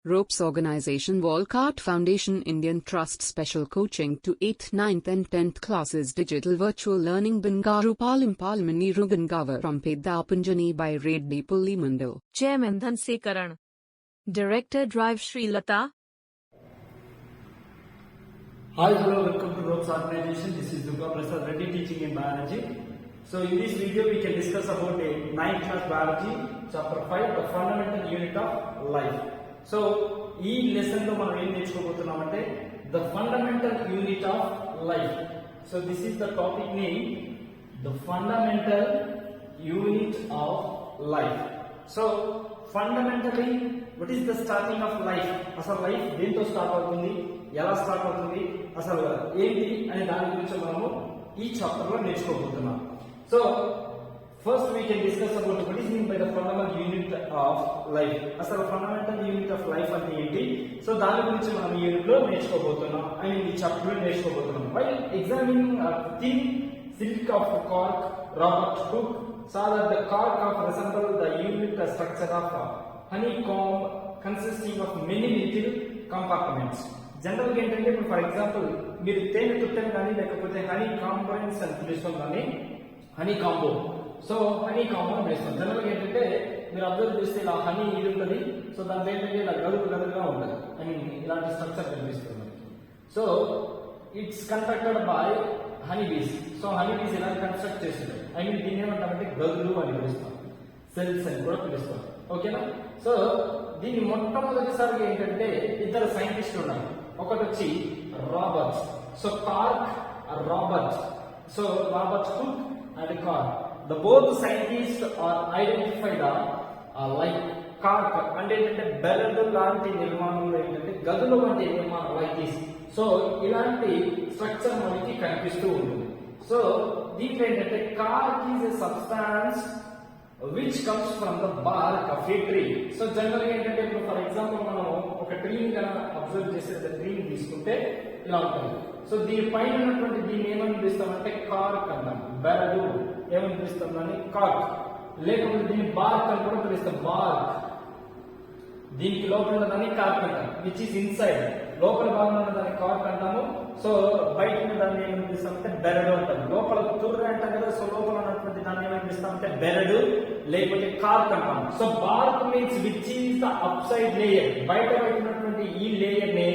Ropes Organization Walcott Foundation Indian Trust Special Coaching to 8th, 9th and 10th Classes Digital Virtual Learning Bangaru Palimani Rugangavar from Pedapunjani by Reddy Pulli Mandal. Chairman Dhanse Director Drive Sri Lata. Hi, hello, welcome to Ropes Organization. This is Durga Prasad Reddy teaching in biology. So in this video we can discuss about a 9th class biology, chapter 5, the fundamental unit of life. So ఈ lesson లో మనం ఏం నేర్చుకోబోతున్నామంటే the fundamental unit of life. So this is the topic name, the fundamental unit of life. So fundamentally what is the starting of life? అసలు life దేంతో start అవుతుంది, ఎలా start అవుతుంది, అసలు ఏంటి అనే దాని గురించి మనము ఈ చాప్టర్ లో నేర్చుకోబోతున్నాం. So first we can discuss about what is meant by the fundamental unit of life. అసలు fundamental unit of life అంటే ఏంటి? సో దాని గురించి మనం ఈ యూనిట్ లో నేర్చుకోబోతున్నాం. ఈ చాప్టర్ లో నేర్చుకోబోతున్నాం. While examining a thin silk of cork, Robert Hooke saw that the cork of resembled the unit structure of honeycomb consisting of many little compartments. General గా ఏంటంటే ఇప్పుడు ఫర్ ఎగ్జాంపుల్ మీరు తేనె తుట్టని కానీ లేకపోతే హనీ కాంపోనెంట్స్ అని పిలుస్తాం కానీ honey combo. So honey combo అని పిలుస్తాం. జనరల్ గా ఏంటంటే మీరు అబ్జర్వ్ చేస్తే ఇలా హనీ ఇది ఉంటుంది. సో దాంట్లో ఏంటంటే ఇలా గదులుగా ఉంటుంది. ఇలాంటి స్ట్రక్చర్ కనిపిస్తుంది. So it's constructed by honey bees. So honey bees ఇలా కన్స్ట్రక్ట్ చేస్తుంది. దీన్ని ఏమంటారంటే గదులు అని పిలుస్తాం, సెల్స్ అని కూడా పిలుస్తాం. ఓకేనా? సో దీన్ని మొట్టమొదటిసారిగా ఏంటంటే ఇద్దరు సైంటిస్టులు ఉన్నారు. ఒకటి వచ్చి Roberts. So Cork, Roberts. So Robert Hooke and Cork. The both scientists are identified like Cork అంటే ఏంటంటే బెరడు లాంటి నిర్మాణంలో ఏంటంటే గదులు వంటి నిర్మాణం లైక్ దిస్. సో ఇలాంటి స్ట్రక్చర్ మనకి కనిపిస్తూ ఉంటుంది. సో దీంట్లో ఏంటంటే cork is a substance which comes from the bark of a tree. So general గా ఏంటంటే ఇప్పుడు ఫర్ ఎగ్జాంపుల్ మనం ఒక ట్రీని కనుక అబ్జర్వ్ చేసే ట్రీని తీసుకుంటే ఇలా ఉంటుంది. సో దీని పైన ఉన్నటువంటి దీన్ని ఏమని పిలుస్తామంటే కార్క్ అంటాం. బెరడు ఏమని పిలుస్తాం దాన్ని కార్క్. లేకపోతే దీన్ని బార్క్ అని కూడా పిలుస్తాం, బార్క్. దీనికి లోపల ఉన్నదాన్ని కార్క్ అంటాం, విచ్ ఈస్ ఇన్సైడ్. లోపల భాగంలో ఉన్నదాన్ని కార్క్ అంటాము. సో బయట ఉన్న దాన్ని ఏమని పిలుస్తామంటే బెరడు అంటాం. లోపల తుర్ర అంటాం కదా. సో లోపల ఉన్నటువంటి దాన్ని ఏమని పిలుస్తామంటే బెరడు లేకపోతే కార్క్ అంటాం. So BARC means which is the up side layer. బయట ఉన్నటువంటి ఈ లేయర్ ని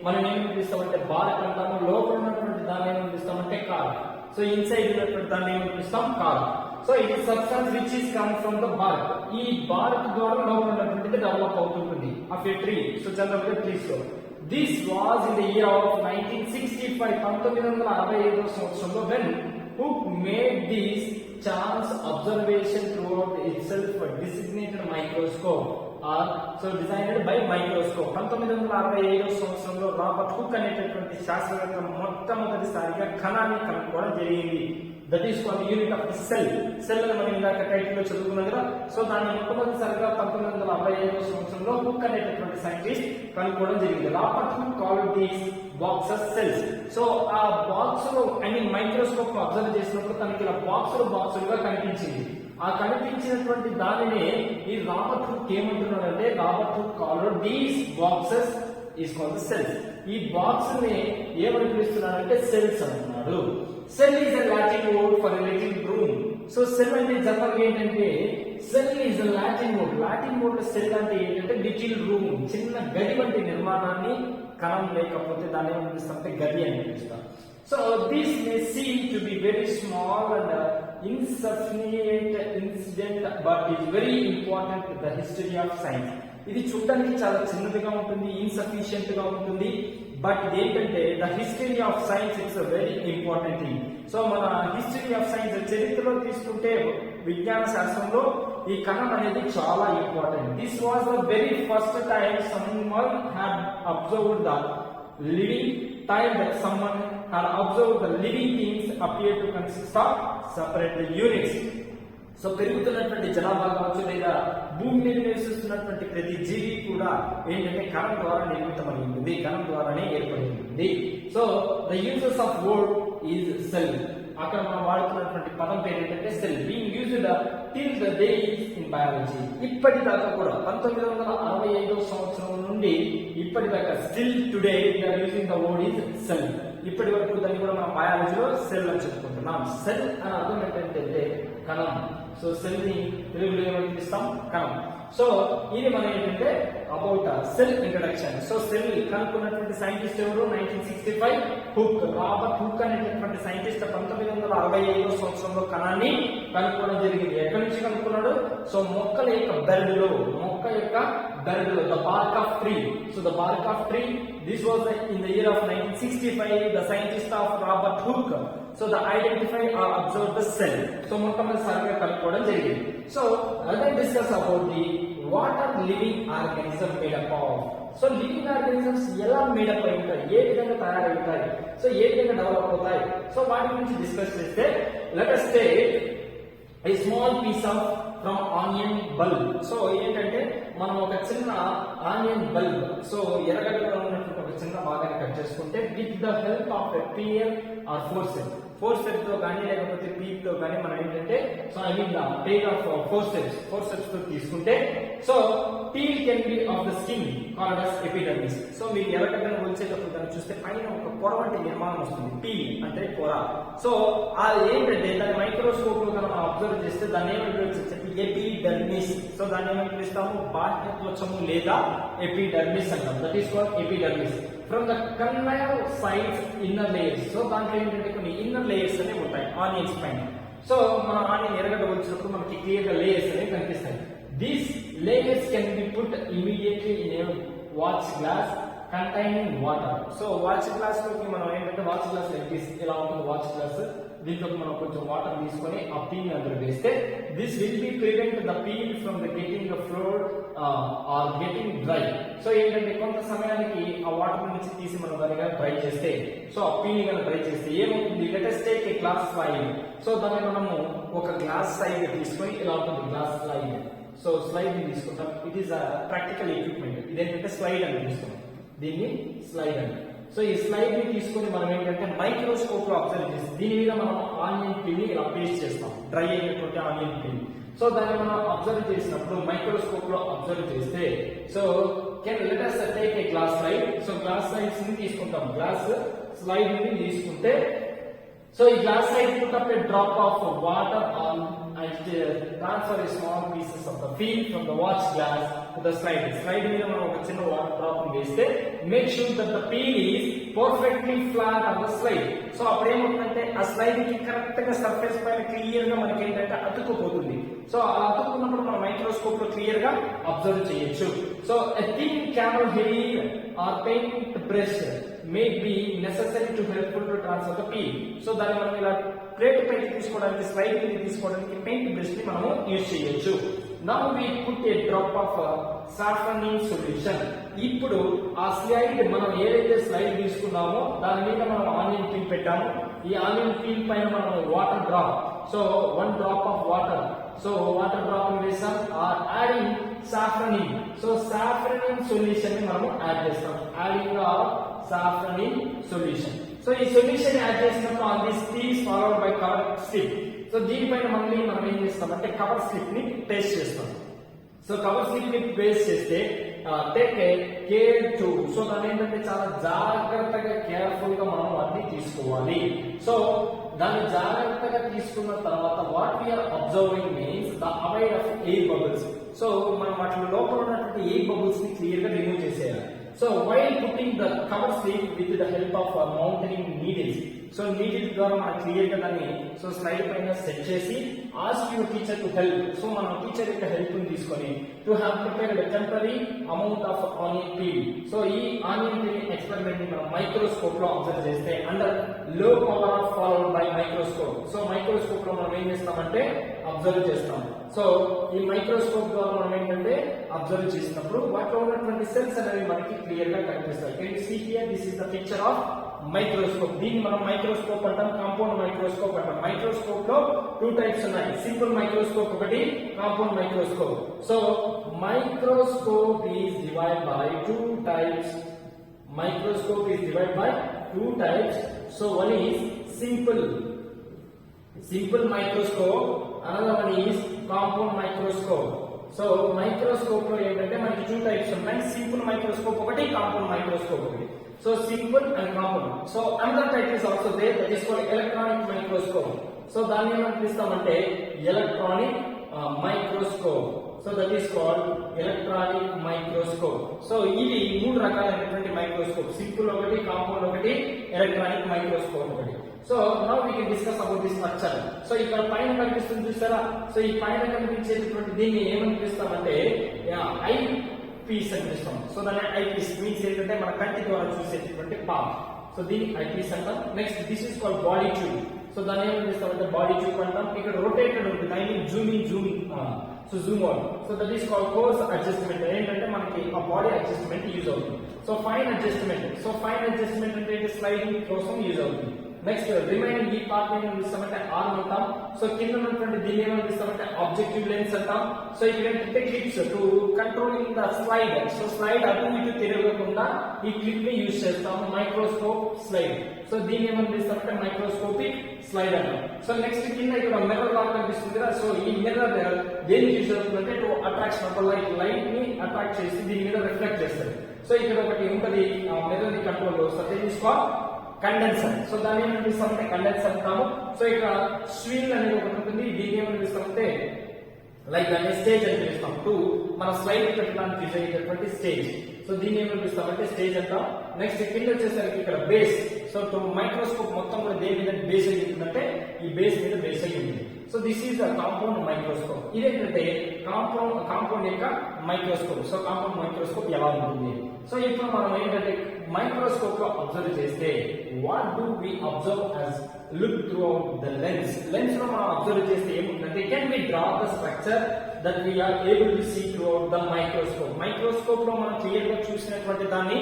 మనం ఏమని పిలుస్తామంటే బార్క్ అంటాము. లోపల ఉన్నటువంటి దాన్ని ఏమని పిలుస్తామంటే కార్క్. సో ఇన్సైడ్ ఉన్నటువంటి దాన్ని ఏమని పిలుస్తాం cork. So it is substance which is come from the BARC. ఈ బార్క్ ద్వారా లోపల ఉన్నటువంటిది డెవలప్ అవుతుంటుంది of A tree. So general గా ట్రీస్ లో this was in the year of 1965. 1965 సంవత్సరంలో when Hooke made this chance observation throughout itself designated microscope or so designed by microscope. 1965 సంవత్సరంలో Robert Hooke అనేటటువంటి శాస్త్రవేత్త మొట్టమొదటిసారిగా కణాన్ని కనుక్కోవడం జరిగింది. That is called unit of the cell. Cell అని మనం ఇందాక టైటిల్ లో చదువుకున్నాం కదా. సో దాన్ని మొట్టమొదటిసారిగా 1965 సంవత్సరంలో హుక్ అనేటటువంటి సైంటిస్ట్ కనుక్కోవడం జరిగింది. Robert hook called these boxes cells. So ఆ బాక్స్ లో మైక్రోస్కోప్ అబ్జర్వ్ చేసినప్పుడు తనకి ఇలా బాక్సులుగా కనిపించింది. ఆ కనిపించినటువంటి దానిని ఈ రాబర్ట్ హుక్ ఏమంటున్నాడంటే Robert hook called these boxes is called cells. ఈ బాక్స్ ని ఏమని పిలుస్తున్నాడంటే సెల్స్ అంటున్నాడు. Cell is a Latin word for a little room. So cell అంటే జనరల్ ఏంటంటే cell is a Latin word. Latin word cell అంటే ఏంటంటే little room, చిన్న గది వంటి నిర్మాణాన్ని. కణం లేకపోతే దాన్ని ఏమని పిలుస్తామంటే గది అని పిలుస్తాం. So this may seem to be very small and insufficient incident but is very important to the history of science. ఇది చూడడానికి చాలా చిన్నదిగా ఉంటుంది, ఇన్సఫిషియంట్ గా ఉంటుంది. బట్ ఏంటంటే the history of science it's very important thing. So మన history of science చరిత్రలో తీసుకుంటే విజ్ఞాన శాస్త్రంలో ఈ కణం అనేది చాలా important. This was the very first time someone had observed the living time that someone had observed the living things appear to consist of separate units. So పెరుగుతున్నటువంటి జనాభా కావచ్చు లేదా భూమి మీద నివసిస్తున్నటువంటి ప్రతి జీవి కూడా ఏంటంటే కణం ద్వారా నిర్మితమై ఉంటుంది, కణం ద్వారానే ఏర్పడి ఉంటుంది. So the uses of word is cell. అక్కడ మనం వాడుతున్నటువంటి పదం పేరు ఏంటంటే cell. Being used till the days in biology. ఇప్పటిదాకా కూడా 1965 సంవత్సరం నుండి ఇప్పటిదాకా still today we are using the word is cell. ఇప్పటి వరకు దాన్ని కూడా మనం బయాలజీలో సెల్ అని చెప్పుకుంటున్నాం. సెల్ అని అర్థం ఏంటంటే కణం. సో సెల్ ని తెలుగులో ఏమని పిలుస్తాం? కణం. సో ఇది మనం ఏంటంటే about cell introduction. So cell కనుక్కున్నటువంటి సైంటిస్ట్ ఎవరు? 1965 హుక్, రాబర్ట్ హుక్ అనేటటువంటి సైంటిస్ట్ 1965 సంవత్సరంలో కణాన్ని కనుక్కోవడం జరిగింది. ఎక్కడి నుంచి కనుక్కున్నాడు? సో మొక్క యొక్క బెరడులో, the bark of tree. So the bark of tree, this was in the year of 1965, the scientist of Robert Hooke. So the identify or observe the cell. So మొట్టమొదటిసారిగా కనుక్కోవడం జరిగింది. So let us discuss about the what are living organism made up of. So living organisms ఎలా made up అయి ఉంటాయి, ఏ విధంగా తయారై ఉంటాయి, so ఏ విధంగా డెవలప్ అవుతాయి, సో వాటి గురించి డిస్కస్ చేస్తే let us take a small piece of from onion bulb. So ఏంటంటే మనం ఒక చిన్న ఆనియన్ బల్బ్, సో ఎర్రగడ్డలో ఉన్నటువంటి ఒక చిన్న భాగాన్ని కట్ చేసుకుంటే with the help of a PL or forcep తో కానీ లేకపోతే పీప్ తో కానీ మనం ఏంటంటే so I mean take off forceps తో తీసుకుంటే so peel can be off the skin called as epidermis. సో మీరు ఎర్రగడ్డను వచ్చేటప్పుడు దాన్ని చూస్తే పైన ఒక పొర వంటి నిర్మాణం వస్తుంది. పీల్ అంటే పొర. సో అది ఏంటంటే దాని మైక్రోస్కోప్ లో మనం అబ్జర్వ్ చేస్తే దాన్ని ఏమని చెప్పి ఎపిడర్మిస్. సో దాన్ని ఏమని పిలుస్తాము? బాహ్య త్వచము లేదా ఎపిడర్మిస్ అంటాం. That is called epidermis. From the concave sides inner layers. So దాంట్లో ఏంటంటే కొన్ని ఇన్నర్ లేయర్స్ అనేవి ఉంటాయి ఆనియన్స్ పైన. సో మన ఆనియన్ ఎర్రగడ్డ వచ్చినప్పుడు మనకి క్లియర్ గా లేయర్స్ అనేవి కనిపిస్తాయి. These layers can be put immediately in a watch glass containing water. So watch glass లోకి మనం ఏంటంటే వాచ్ గ్లాస్ ఇలా ఉంటుంది వాచ్ గ్లాస్. దీంట్లో మనం కొంచెం వాటర్ తీసుకొని ఆ పీల్ అందులో వేస్తే this will be prevent the peel from the getting floor or getting dry. So ఏంటంటే కొంత సమయానికి ఆ వాటర్ నుంచి తీసి మనం దానిగా డ్రై చేస్తే, సో ఆ పీల్ గా డ్రై చేస్తే ఏమవుతుంది? Let us take a glass slide. So దాన్ని మనము ఒక గ్లాస్ సైడ్ తీసుకొని ఇలా ఉంటుంది గ్లాస్ స్లైడ్. సో స్లైడ్ ని తీసుకుంటాం. It is practical equipment. ఇదేంటంటే స్లైడ్ అని పిలుస్తాం దీన్ని, స్లైడ్ అని. సో ఈ స్లైడ్ ని తీసుకొని మనం ఏంటంటే మైక్రోస్కోప్ లో అబ్జర్వ్ చేసి దీని మీద మనం ఆనియన్ పీల్ ని ఇలా పేస్ట్ చేస్తాం, డ్రై అయినటువంటి ఆనియన్ పీల్. సో దాన్ని మనం అబ్జర్వ్ చేసినప్పుడు మైక్రోస్కోప్ లో అబ్జర్వ్ చేస్తే so can let us take a glass slide. So glass slides ని తీసుకుంటాం. గ్లాస్ స్లైడ్ ని తీసుకుంటే సో ఈ glass slide put up a drop of water on and transfer a small pieces of the peel from the watch glass to the slide. Slide మీద మనం ఒక చిన్న water drop వేస్తే make sure that the peel is perfectly flat on the slide. So అప్పుడు ఏమవుతుందంటే ఆ slide కి correct గా సర్ఫేస్ పైన క్లియర్ గా మనకి ఏంటంటే అతుక్కుపోతుంది. సో ఆ అతుక్కున్నప్పుడు మనం మైక్రోస్కోప్ లో క్లియర్ గా అబ్జర్వ్ చేయొచ్చు. So a thin camel hair or paint brush may be necessary to helpful to transfer the peel. So దాన్ని మనం ఇలా ప్లేట్ పైకి తీసుకోవడానికి, స్లైడ్ మీద తీసుకోవడానికి పెయింట్ బ్రష్ ని మనము యూజ్ చేయొచ్చు. Now we put a drop of safranin solution. ఇప్పుడు ఆ స్లైడ్ మనం ఏదైతే స్లైడ్ తీసుకున్నామో దాని మీద మనం ఆనియన్ పీల్ పెట్టాము. ఈ ఆనియన్ పీల్ పైన మనం water drop, so 1 drop of water, so water drop వేసాం. Are adding safranin. So safranin solution ని మనము యాడ్ చేస్తాం. Adding safranin solution. సో ఈ సొల్యూషన్ యాడ్ చేసినప్పుడు on this piece followed by cover slip. So దీనిపైన మళ్ళీ మనం ఏం చేస్తాం అంటే కవర్ స్లిప్ ని పేస్ట్ చేస్తాం. సో కవర్ స్లిప్ ని పేస్ట్ చేస్తే టేక్ కేర్ టు. సో దాని ఏంటంటే చాలా జాగ్రత్తగా కేర్ఫుల్ గా మనం అన్ని తీసుకోవాలి. సో దాన్ని జాగ్రత్తగా తీసుకున్న తర్వాత what we are observing means the avoid of air bubbles. So మనం వాటి లోపల ఉన్నటువంటి ఎయిర్ బబుల్స్ ని క్లియర్ గా రిమూవ్ చేసేయాలి. So while putting the cover slip with the help of mounting needles, so needles ద్వారా మనం క్లియర్ గా దాన్ని సో స్లైడ్ పైన సెట్ చేసి ask your teacher to help. So మనం టీచర్ యొక్క హెల్ప్ ని తీసుకొని to have prepared a temporary amount of onion peel. So ఈ ఆనియన్ పీల్ ఎక్స్పెరిమెంట్ ని మనం మైక్రోస్కోప్ లో అబ్జర్వ్ చేస్తే అండర్ లో power followed by microscope. So microscope లో మనం ఏం చేస్తామంటే అబ్జర్వ్ చేస్తాం. సో ఈ మైక్రోస్కోప్ ద్వారా మనం ఏంటంటే అబ్జర్వ్ చేసినప్పుడు వాటిలో ఉన్నటువంటి సెల్స్ అనేవి మనకి క్లియర్ గా కనిపిస్తాయి. Can you see here this is the picture of microscope. దీన్ని మనం మైక్రోస్కోప్ అంటాం, కాంపౌండ్ మైక్రోస్కోప్ అంటాం. మైక్రోస్కోప్ లో 2 types ఉన్నాయి. సింపుల్ మైక్రోస్కోప్ ఒకటి, compound microscope. So microscope is divide by 2 types. Microscope is divided by 2 types. So one is simple simple microscope, another one is compound microscope. So microscope లో ఏంటంటే మనకి 2 types ఉన్నాయి, simple microscope ఒకటి, compound microscope ఒకటి. So simple and compound. So another type is also there, that is called electronic microscope. So దాన్ని ఏమని పిలుస్తామంటే electronic microscope. So that is called electronic microscope. So ఇవి 3 రకాలైనటువంటి మైక్రోస్కోప్, సింపుల్ ఒకటి, compound ఒకటి, electronic microscope ఒకటి. So now we can discuss about the structure. So ఇక్కడ పైన కనిపిస్తుంది చూసారా, సో ఈ పైన కనిపించేటటువంటి దీన్ని ఏమని పిలుస్తామంటే ఐ పీస్ అని పిలుస్తాం. సో దాన్ని ఐ పీస్ మీన్స్ ఏంటంటే మన కంటి ద్వారా చూసేటటువంటి పార్ట్. సో దీన్ని ఐ పీస్ అంటాం. Next this is called body tube. So దాన్ని ఏమని పిలుస్తామంటే బాడీ ట్యూబ్ అంటాం. ఇక్కడ రొటేటెడ్ ఉంటుంది, I mean zooming so Zoom out. So that is called course adjustment. ఏంటంటే మనకి ఆ బాడీ అడ్జస్ట్మెంట్ యూజ్ అవుతుంది. So fine adjustment. So fine adjustment అంటే స్లైడింగ్ కోసం యూజ్ అవుతుంది. నెక్స్ట్ రిమైనింగ్ ఈ పార్ట్ ఏమని పిలుస్తామంటే ఆర్మ్ అంటాం. సో కింద ఉన్నటువంటి దీన్ని ఏమని పిలుస్తామంటే ఆబ్జెక్టివ్ లెన్స్ అంటాం. సో ఇక్కడ ఏంటంటే clips to controlling the slide. So slide అటు ఇటు తిరగకుండా ఈ క్లిప్ ని యూజ్ చేస్తాము, మైక్రోస్కోప్ స్లైడ్. సో దీన్ని ఏమని పిలుస్తామంటే మైక్రోస్కోపిక్ స్లైడ్ అంటాం. సో నెక్స్ట్ కింద ఇక్కడ మిర్రర్ లాగా కనిపిస్తుంది కదా, సో ఈ మిర్రర్ దేనికి యూజ్ అవుతుందంటే టు అట్రాక్షన్ ఆఫ్ లైట్ ని అట్రాక్ట్ చేసి దీని మీద రిఫ్లెక్ట్ చేస్తారు. సో ఇక్కడ ఒకటి ఉంటుంది మిర్రర్ ని కంట్రోల్. సో దీని ఇస్ కాల్డ్ కండెన్సర్. సో దాన్ని ఏమని పిలుస్తామంటే కండెన్సర్ అంటాము. సో ఇక్కడ స్విల్ అనేది ఒకటి ఉంటుంది, దీన్ని ఏమని పిలుస్తామంటే లైక్ దాన్ని స్టేజ్ అని పిలుస్తాం. మన స్లైడ్ పెట్టడానికి యూజ్ అయ్యేటటువంటి స్టేజ్. సో దీన్ని ఏమని పిలుస్తామంటే స్టేజ్ అంటాం. నెక్స్ట్ కింద వచ్చేసరికి ఇక్కడ బేస్. సో మైక్రోస్కోప్ మొత్తం కూడా దేని మీద బేస్ అయ్యి ఉంటుందంటే ఈ బేస్ మీద బేస్ అయ్యి ఉంటుంది. So this is the compound microscope. ఇదేంటంటే కాంపౌండ్ యొక్క మైక్రోస్కోప్. సో కాంపౌండ్ మైక్రోస్కోప్ ఎలా ఉంటుంది? సో ఇప్పుడు మనం ఏంటంటే మైక్రోస్కోప్ లో అబ్జర్వ్ చేస్తే what do we observe as look through out the lens. Lens లో మనం అబ్జర్వ్ చేస్తే ఏముంటుందంటే can we draw the structure that we are able to see through out the microscope. Microscope లో మనం క్లియర్ గా చూసినటువంటి దాన్ని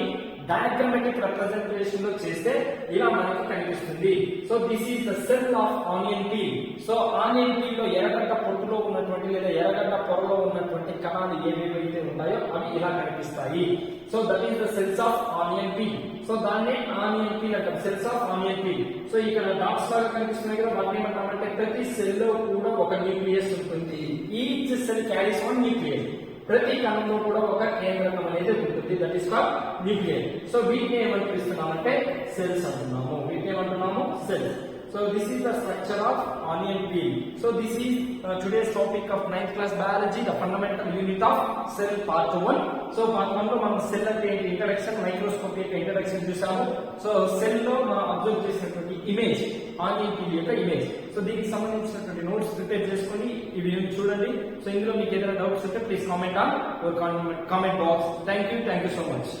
డయాగ్రమాటిక్ రిప్రజెంటేషన్ లో చేస్తే ఇలా మనకు కనిపిస్తుంది. So this is the cell of onion peel. So onion peel లో ఎర్రగడ్డ పొట్టులో ఉన్నటువంటి లేదా ఎర్రగడ్డ పొరలో ఉన్నటువంటి కణాలు ఏవేవైతే ఉంటాయో అవి ఇలా కనిపిస్తాయి. So that is the cells of onion peel. So దాన్నే ఆనియన్ పీల్ అంటారు, cells of onion peel. So ఇక్కడ డాట్స్ లాగా కనిపిస్తున్నాయి కదా, వాటిని ఏమంటామంటే ప్రతి సెల్ లో కూడా ఒక న్యూక్లియస్ ఉంటుంది. Each cell carries one nucleus. ప్రతి కణంలో కూడా ఒక కేంద్రకం అనేది ఉంటుంది, that is called nucleus. So వీటిని ఏమని పిలుస్తున్నామంటే సెల్స్ అంటున్నాము. వీటిని ఏమంటున్నాము? Cells. So this is the structure of onion peel. So this is today's topic of 9th class biology, the fundamental unit of cell part 1. So part 1 లో మనం cell అంటే introduction, microscope యొక్క introduction చూసాము. So cell లో మనం observe చేసినటువంటి image, onion peel యొక్క image. So దీనికి సంబంధించినటువంటి నోట్స్ ప్రిపేర్ చేసుకొని ఈ వీడియోని చూడండి. సో ఇందులో మీకు ఏదైనా డౌట్స్ ఉంటే please comment on your comment box. Thank you so much.